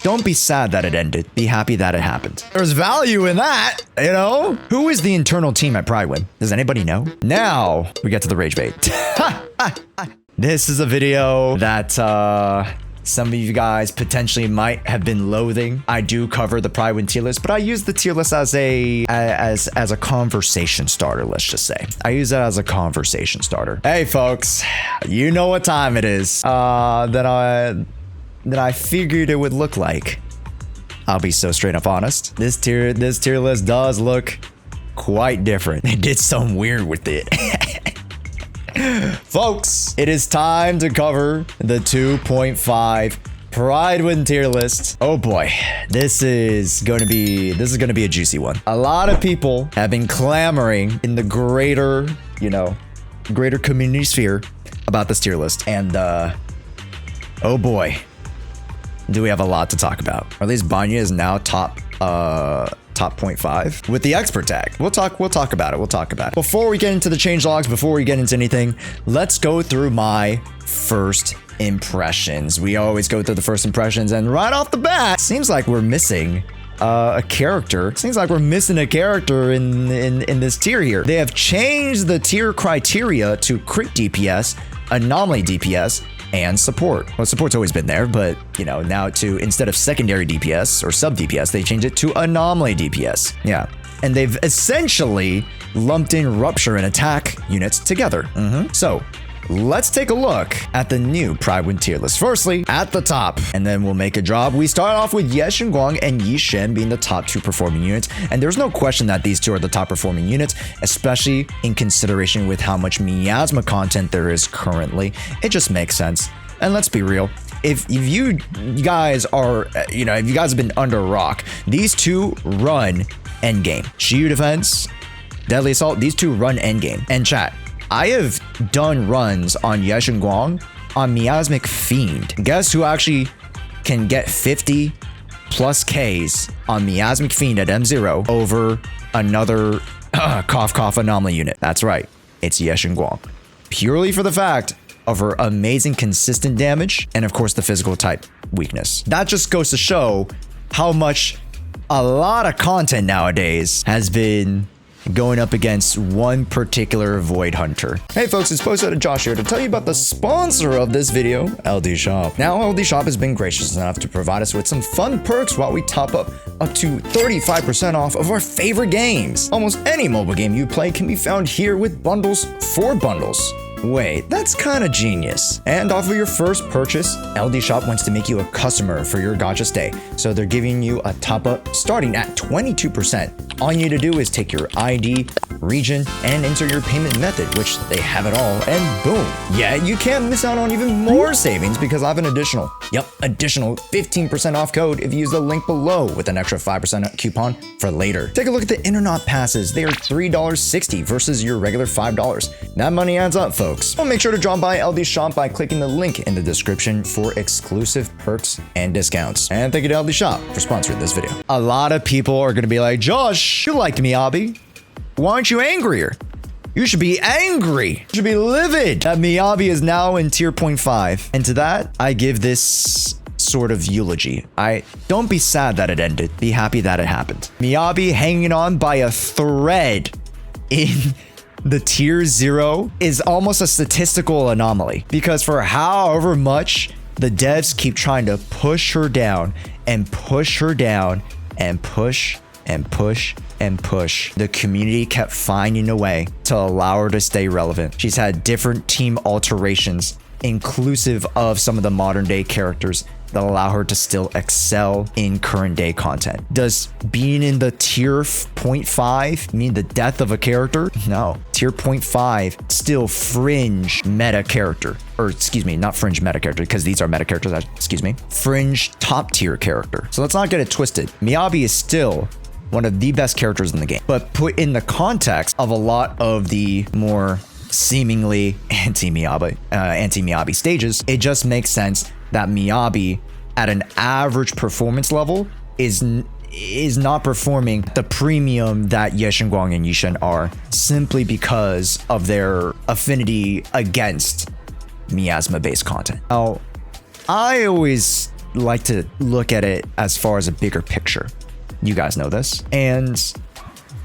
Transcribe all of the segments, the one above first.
Don't be sad that it ended. Be happy that it happened. There's value in that, you know? Who is the internal team at Prydwen? Does anybody know? Now we get to the rage bait. This is a video that some of you guys potentially might have been loathing. I do cover the Prydwen tier list, but I use the tier list as a conversation starter, let's just say. I use that as a conversation starter. Hey folks, you know what time it is that I figured it would look like. I'll be so straight up honest. This tier list does look quite different. They did something weird with it. Folks, it is time to cover the 2.5 Prydwen tier list. Oh boy, this is gonna be a juicy one. A lot of people have been clamoring in the greater community sphere about this tier list, and oh boy, do we have a lot to talk about. Or at least Banya is now top 0.5 with the expert tag. We'll talk about it. Before we get into the changelogs, before we get into anything, let's go through my first impressions. We always go through the first impressions, and right off the bat, seems like we're missing a character. Seems like we're missing a character in this tier here. They have changed the tier criteria to crit DPS, anomaly DPS, and support. Well, support's always been there, but now to, instead of secondary DPS or sub DPS, they changed it to anomaly DPS. Yeah. And they've essentially lumped in rupture and attack units together. So let's take a look at the new Prydwen tier list. Firstly, at the top, and then we'll make a drop. We start off with yeshunguang and Yishen being the top 2 performing units, and there's no question that these two are the top performing units, especially in consideration with how much miasma content there is currently. It just makes sense. And let's be real, if you guys are, if you guys have been under a rock, these two run endgame. Shiyu defense, deadly assault, these two run endgame. And chat, I have done runs on yeshunguang on Miasmic Fiend. Guess who actually can get 50 plus Ks on Miasmic Fiend at M0 over another cough anomaly unit? That's right, it's yeshunguang. Purely for the fact of her amazing consistent damage and of course the physical type weakness. That just goes to show how much a lot of content nowadays has been going up against one particular Void Hunter. Hey folks, it's Posted Josh here to tell you about the sponsor of this video, LD Shop. Now, LD Shop has been gracious enough to provide us with some fun perks while we top up to 35% off of our favorite games. Almost any mobile game you play can be found here with bundles for bundles. Wait, that's kind of genius. And off of your first purchase, LD Shop wants to make you a customer for your gacha stay. So they're giving you a top up starting at 22%. All you need to do is take your ID, region, and enter your payment method, which they have it all, and boom. Yeah, you can't miss out on even more savings because I have an additional 15% off code if you use the link below with an extra 5% coupon for later. Take a look at the Internaut passes. They are $3.60 versus your regular $5. That money adds up, folks. Well, make sure to drop by LD Shop by clicking the link in the description for exclusive perks and discounts. And thank you to LD Shop for sponsoring this video. A lot of people are going to be like, Josh, you liked Miyabi. Why aren't you angrier? You should be angry. You should be livid that Miyabi is now in tier 0.5. And to that, I give this sort of eulogy. Don't be sad that it ended. Be happy that it happened. Miyabi hanging on by a thread in the tier 0 is almost a statistical anomaly, because for however much the devs keep trying to push her down and push her down and push and push and push, the community kept finding a way to allow her to stay relevant. She's had different team alterations, inclusive of some of the modern day characters that allow her to still excel in current day content. Does being in the tier 0.5 mean the death of a character? No. Tier 0.5, still fringe meta character. Or excuse me, not fringe meta character, because these are meta characters, excuse me. Fringe top tier character. So let's not get it twisted. Miyabi is still one of the best characters in the game, but put in the context of a lot of the more seemingly anti-Miyabi stages, it just makes sense that Miyabi at an average performance level is not performing the premium that yeshunguang and Yishen are, simply because of their affinity against miasma based content. Now, I always like to look at it as far as a bigger picture. You guys know this. And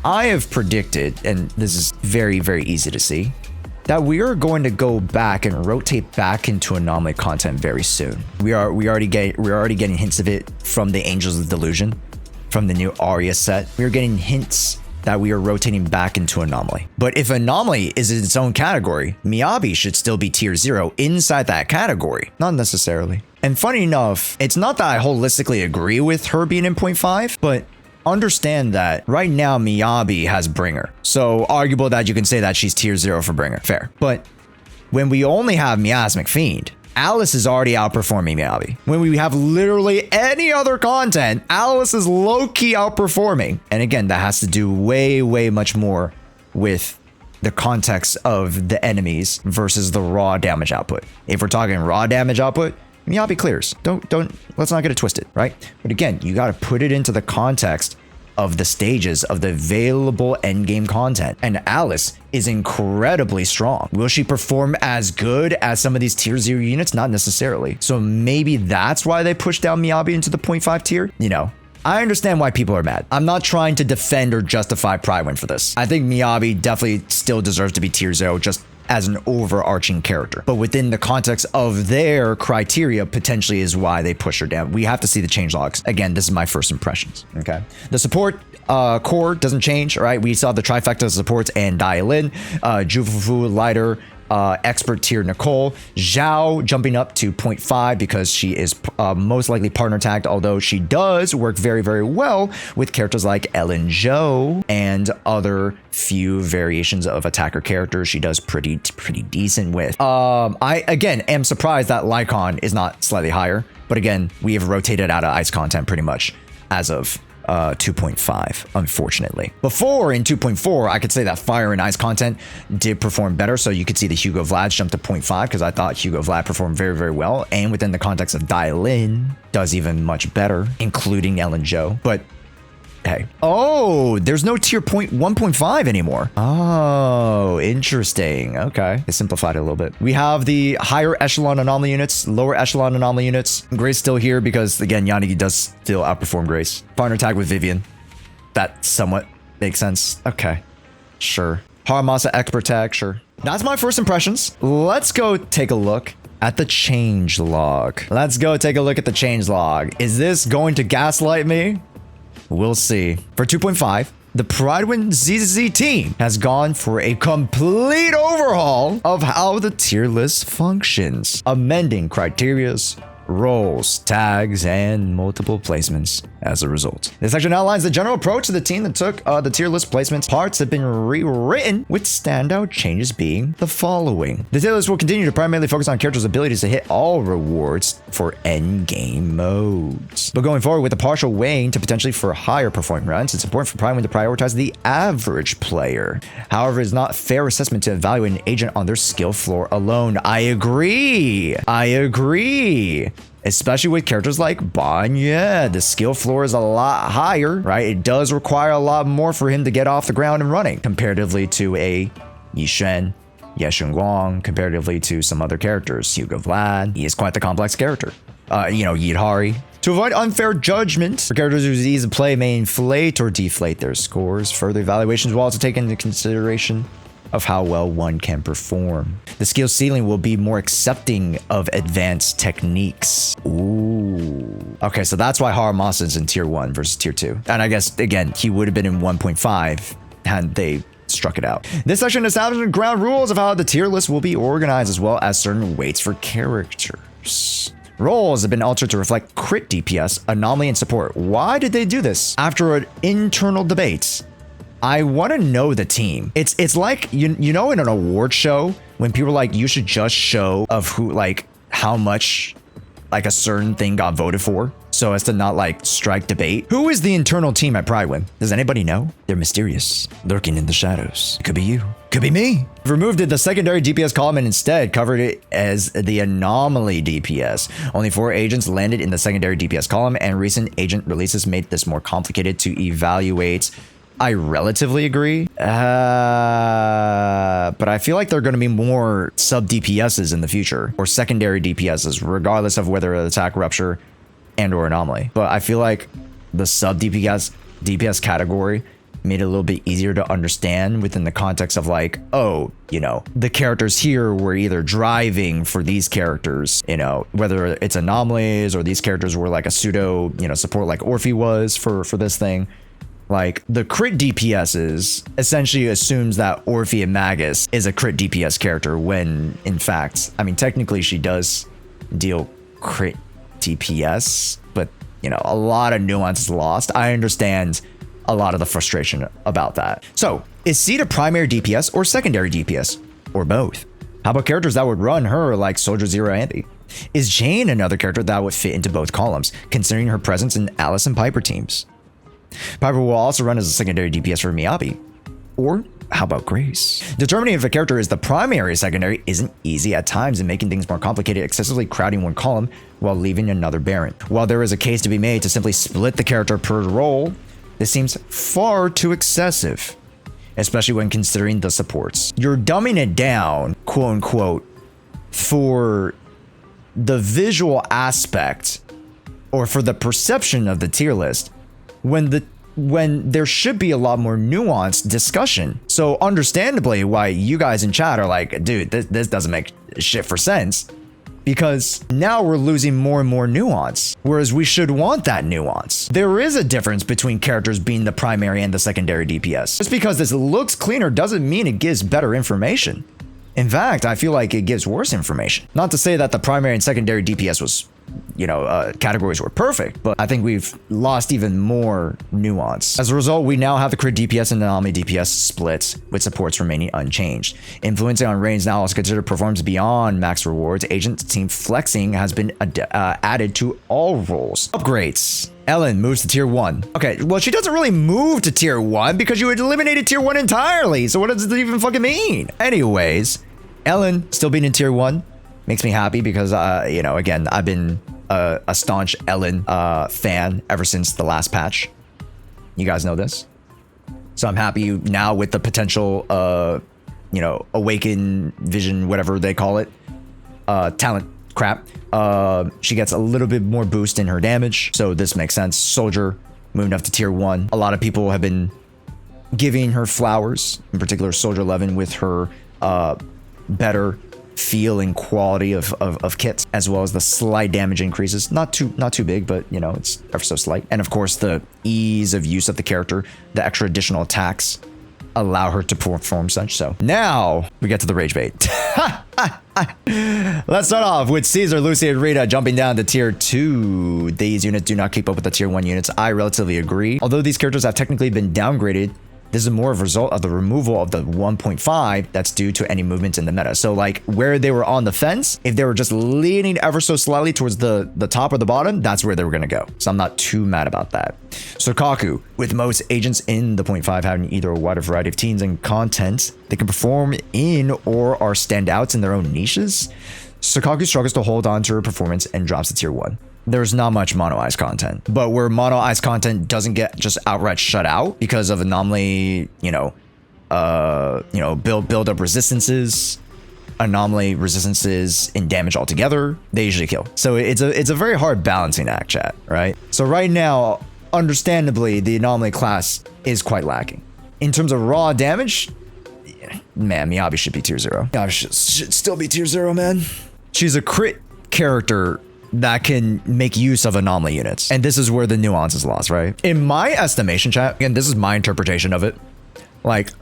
I have predicted, and this is very, very easy to see, that we are going to go back and rotate back into anomaly content very soon. We're already getting hints of it from the Angels of Delusion, from the new Arya set. We're getting hints that we are rotating back into anomaly. But if anomaly is in its own category, Miyabi should still be tier 0 inside that category. Not necessarily. And funny enough, it's not that I holistically agree with her being in 0.5, but understand that right now Miyabi has Bringer. So arguable that you can say that she's tier 0 for Bringer. Fair. But when we only have Miasmic Fiend, Alice is already outperforming Miyabi. When we have literally any other content, Alice is low-key outperforming. And again, that has to do way, way much more with the context of the enemies versus the raw damage output. If we're talking raw damage output, Miyabi clears. Let's not get it twisted, right? But again, you got to put it into the context of the stages of the available endgame content. And Alice is incredibly strong. Will she perform as good as some of these tier 0 units? Not necessarily. So maybe that's why they pushed down Miyabi into the 0.5 tier. You know, I understand why people are mad. I'm not trying to defend or justify Prydwen for this. I think Miyabi definitely still deserves to be tier 0, just as an overarching character. But within the context of their criteria, potentially is why they push her down. We have to see the changelogs. Again, this is my first impressions, okay? The support core doesn't change, all right? We saw the trifecta of supports and Dialin, Jufufu, Lighter, expert tier Nicole, Zhao jumping up to 0.5 because she is most likely partner tagged, although she does work very, very well with characters like Ellen Zhou and other few variations of attacker characters she does pretty decent with. I again am surprised that Lycon is not slightly higher, but again, we have rotated out of ice content pretty much as of 2.5, unfortunately. Before in 2.4, I could say that fire and ice content did perform better. So you could see the Hugo Vlad jump to 0.5 because I thought Hugo Vlad performed very, very well. And within the context of Dialin, does even much better, including Ellen Zhou. But hey, oh, there's no tier 1.5 anymore. Oh, interesting. Okay, I simplified it a little bit. We have the higher echelon anomaly units, lower echelon anomaly units. Grace still here because again, Yanagi does still outperform Grace. Partner tag with Vivian. That somewhat makes sense. Okay, sure. Haramasa expert tag, sure. That's my first impressions. Let's go take a look at the change log. Let's go take a look at the change log. Is this going to gaslight me? We'll see. For 2.5, the Prydwen ZZZ team has gone for a complete overhaul of how the tier list functions, amending criterias, roles, tags, and multiple placements as a result. This section outlines the general approach to the team that took the tier list placements. Parts have been rewritten, with standout changes being the following. The tier list will continue to primarily focus on characters' abilities to hit all rewards for endgame modes. But going forward with a partial weighing to potentially for higher performing rounds, it's important for Prydwen to prioritize the average player. However, it's not fair assessment to evaluate an agent on their skill floor alone. I agree. Especially with characters like Banya, the skill floor is a lot higher, right? It does require a lot more for him to get off the ground and running, comparatively to a Yishen, yeshunguang, comparatively to some other characters. Hugo Vlad, he is quite the complex character. Yidhari. To avoid unfair judgment, for characters whose ease of play may inflate or deflate their scores, further evaluations will also take into consideration of how well one can perform. The skill ceiling will be more accepting of advanced techniques. Ooh. Okay, so that's why Haramasa is in tier 1 versus tier 2. And I guess, again, he would have been in 1.5 had they struck it out. This section establishes ground rules of how the tier list will be organized, as well as certain weights for characters. Roles have been altered to reflect crit DPS, anomaly, and support. Why did they do this? After an internal debate, I want to know the team. It's like, you know, in an award show when people are like, you should just show of who, like, how much like a certain thing got voted for, so as to not like strike debate. Who is the internal team at Prydwen? Does anybody know? They're mysterious, lurking in the shadows. It could be you. Could be me. Removed the secondary DPS column and instead covered it as the anomaly DPS. Only 4 agents landed in the secondary DPS column, and recent agent releases made this more complicated to evaluate. I relatively agree, but I feel like there are going to be more sub DPSs in the future, or secondary DPSs, regardless of whether attack, rupture, and or anomaly. But I feel like the sub DPS category made it a little bit easier to understand within the context of like, oh, you know, the characters here were either driving for these characters, you know, whether it's anomalies or these characters were like a pseudo, you know, support like Orphe was for this thing. Like the crit DPSs essentially assumes that Orphe and Magus is a crit DPS character when in fact, I mean, technically she does deal crit DPS, but you know, a lot of nuance is lost. I understand a lot of the frustration about that. So is Seed a primary DPS or secondary DPS or both? How about characters that would run her like Soldier Zero Ambi? Is Jane another character that would fit into both columns, considering her presence in Alice and Piper teams? Piper will also run as a secondary DPS for Miyabi. Or how about Grace? Determining if a character is the primary or secondary isn't easy at times, and making things more complicated, excessively crowding one column while leaving another barren. While there is a case to be made to simply split the character per role, this seems far too excessive, especially when considering the supports. You're dumbing it down, quote unquote, for the visual aspect or for the perception of the tier list when there should be a lot more nuanced discussion. So understandably why you guys in chat are like, dude, this doesn't make shit for sense, because now we're losing more and more nuance, whereas we should want that nuance. There is a difference between characters being the primary and the secondary DPS. Just because this looks cleaner doesn't mean it gives better information. In fact, I feel like it gives worse information. Not to say that the primary and secondary DPS was, you know, categories were perfect, but I think we've lost even more nuance. As a result, we now have the crit DPS and anomaly DPS splits, with supports remaining unchanged. Influencing on range now also considered performs beyond max rewards. Agent team flexing has been added to all roles. Upgrades. Ellen moves to tier 1. Okay, well, she doesn't really move to tier 1 because you had eliminated tier 1 entirely. So what does it even fucking mean? Anyways, Ellen still being in tier 1 makes me happy because, you know, again, I've been a staunch Ellen fan ever since the last patch. You guys know this. So I'm happy now with the potential, you know, awaken vision, whatever they call it, talent crap. She gets a little bit more boost in her damage. So this makes sense. Soldier moving up to tier 1. A lot of people have been giving her flowers, in particular Soldier 11, with her better feel and quality of kits, as well as the slight damage increases. Not too big, but you know, it's ever so slight. And of course, the ease of use of the character, the extra additional attacks allow her to perform such. So now we get to the rage bait. Let's start off with Caesar, Lucy, and Rita jumping down to tier 2. These units do not keep up with the tier 1 units. I relatively agree. Although these characters have technically been downgraded, this is more of a result of the removal of the 1.5 that's due to any movements in the meta. So like where they were on the fence, if they were just leaning ever so slightly towards the top or the bottom, that's where they were going to go. So I'm not too mad about that. Sokaku, with most agents in the 0.5 having either a wider variety of teams and content, they can perform in or are standouts in their own niches. Sokaku struggles to hold on to her performance and drops to tier 1. There's not much mono eyes content, but where mono eyes content doesn't get just outright shut out because of anomaly, build up resistances, anomaly resistances in damage altogether, they usually kill. So it's a very hard balancing act, chat, right? So right now, understandably, the anomaly class is quite lacking. In terms of raw damage, man, Miyabi should be tier 0. Miyabi should still be tier 0, man. She's a crit character that can make use of anomaly units. And this is where the nuance is lost, right? In my estimation, chat, again, this is my interpretation of it. Like,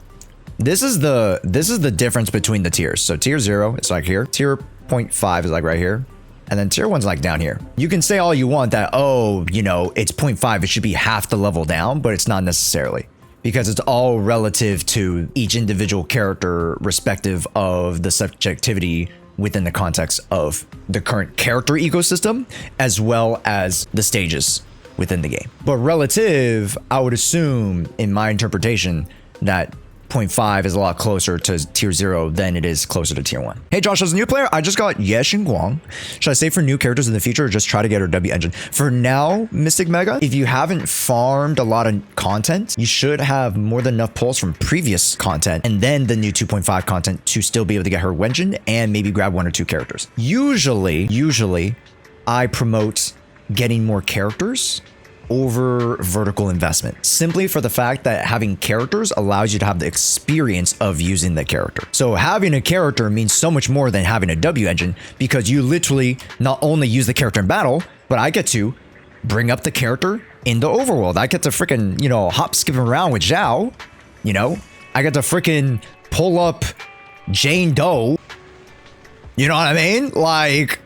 this is the difference between the tiers. So tier 0, it's like here. Tier 0.5 is like right here. And then tier 1's like down here. You can say all you want that, oh, it's 0.5, it should be half the level down, but it's not necessarily. Because it's all relative to each individual character, respective of the subjectivity within the context of the current character ecosystem, as well as the stages within the game. But relative, I would assume, in my interpretation, that 0.5 is a lot closer to tier 0 than it is closer to tier 1. Hey Josh, as a new player, I just got yeshunguang. Should I save for new characters in the future or just try to get her W engine? For now, Mystic Mega, if you haven't farmed a lot of content, you should have more than enough pulls from previous content and then the new 2.5 content to still be able to get her engine and maybe grab 1 or 2 characters. Usually, I promote getting more characters over vertical investment, simply for the fact that having characters allows you to have the experience of using the character. So having a character means so much more than having a W engine, because you literally not only use the character in battle, but I get to bring up the character in the overworld. I get to freaking, you know, hop skipping around with Zhao, you know, I get to freaking pull up Jane Doe. You know what I mean? Like,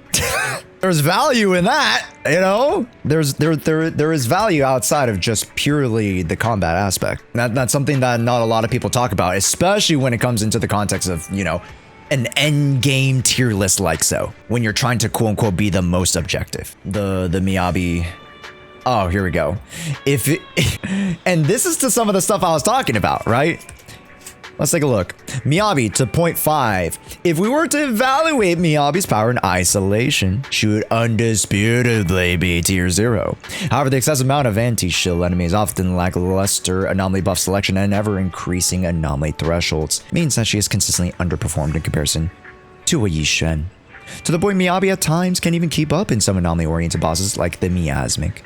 there's value in that, you know? There is value outside of just purely the combat aspect. That's something that not a lot of people talk about, especially when it comes into the context of, you know, an end game tier list like so. When you're trying to quote unquote be the most objective. The Miyabi. Oh, here we go. And this is to some of the stuff I was talking about, right? Let's take a look. Miyabi to 0.5. If we were to evaluate Miyabi's power in isolation, she would undisputably be tier 0. However, the excessive amount of anti-shield enemies, often lackluster anomaly buff selection, and ever-increasing anomaly thresholds means that she is consistently underperformed in comparison to a Yishen. To the point Miyabi at times can't even keep up in some anomaly-oriented bosses like the Miasmic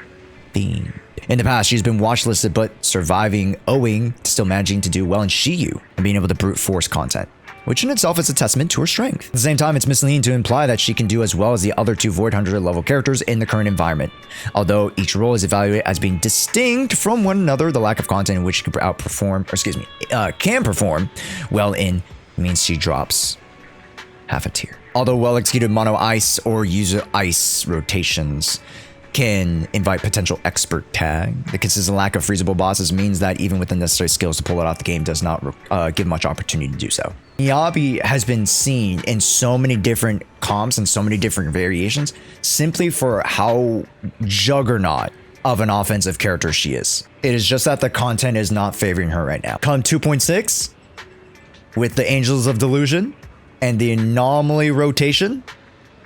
Fiend. In the past, she's been watchlisted but surviving, owing to still managing to do well in Shiyu and being able to brute force content, which in itself is a testament to her strength. At the same time, it's misleading to imply that she can do as well as the other two Void Hunter level characters in the current environment. Although each role is evaluated as being distinct from one another, the lack of content in which she can can perform well in means she drops half a tier. Although well-executed mono ice or user ice rotations can invite potential expert tag, the consistent lack of freezable bosses means that even with the necessary skills to pull it off, the game does not give much opportunity to do so. Miyabi has been seen in so many different comps and so many different variations simply for how juggernaut of an offensive character she is. It is just that the content is not favoring her right now. Come 2.6 with the Angels of Delusion and the anomaly rotation,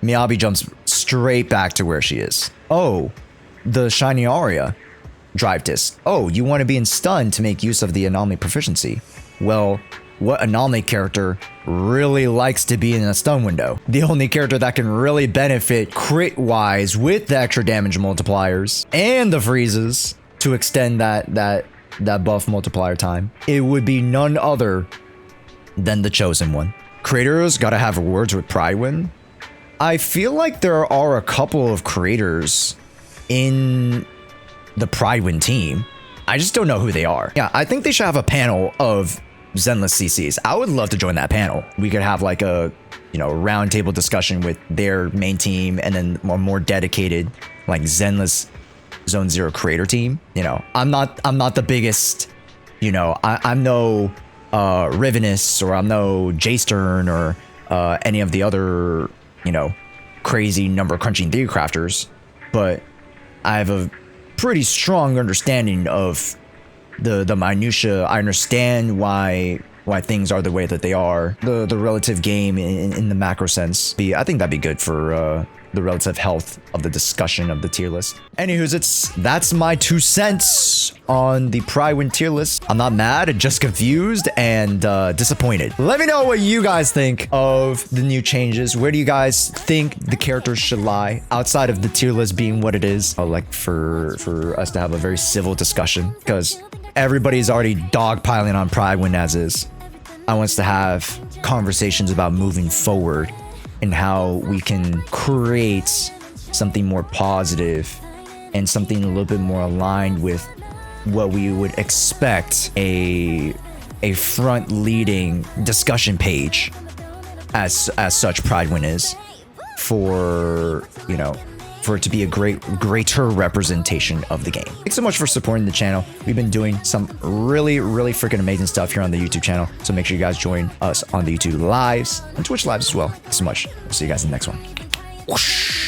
Miyabi jumps straight back to where she is. Oh, the Shiny Aria drive disc. Oh, you want to be in stun to make use of the anomaly proficiency. Well, what anomaly character really likes to be in a stun window? The only character that can really benefit crit-wise with the extra damage multipliers and the freezes to extend that buff multiplier time, it would be none other than the chosen one. Creators gotta have words with Prydwen. I feel like there are a couple of creators in the Prydwen team. I just don't know who they are. Yeah, I think they should have a panel of Zenless CCs. I would love to join that panel. We could have like a, you know, round table discussion with their main team and then a more dedicated like Zenless Zone Zero creator team. You know, I'm not the biggest, you know, I'm no Rivenus or I'm no J-Stern or any of the other, you know, crazy number crunching theory crafters, but I have a pretty strong understanding of the minutia. I understand why things are the way that they are. The relative game in the macro sense. I think that'd be good for the relative health of the discussion of the tier list. Anywho's, that's my 2 cents on the Prydwen tier list. I'm not mad, just confused and disappointed. Let me know what you guys think of the new changes. Where do you guys think the characters should lie outside of the tier list being what it is? I'd like for us to have a very civil discussion because everybody's already dogpiling on Prydwen as is. I want us to have conversations about moving forward and how we can create something more positive and something a little bit more aligned with what we would expect a front leading discussion page as such Prydwen is, for, you know, for it to be a greater representation of the game. Thanks so much for supporting the channel. We've been doing some really freaking amazing stuff here on the YouTube channel, so make sure you guys join us on the YouTube lives and Twitch lives as well. Thanks so much. We'll see you guys in the next one. Whoosh.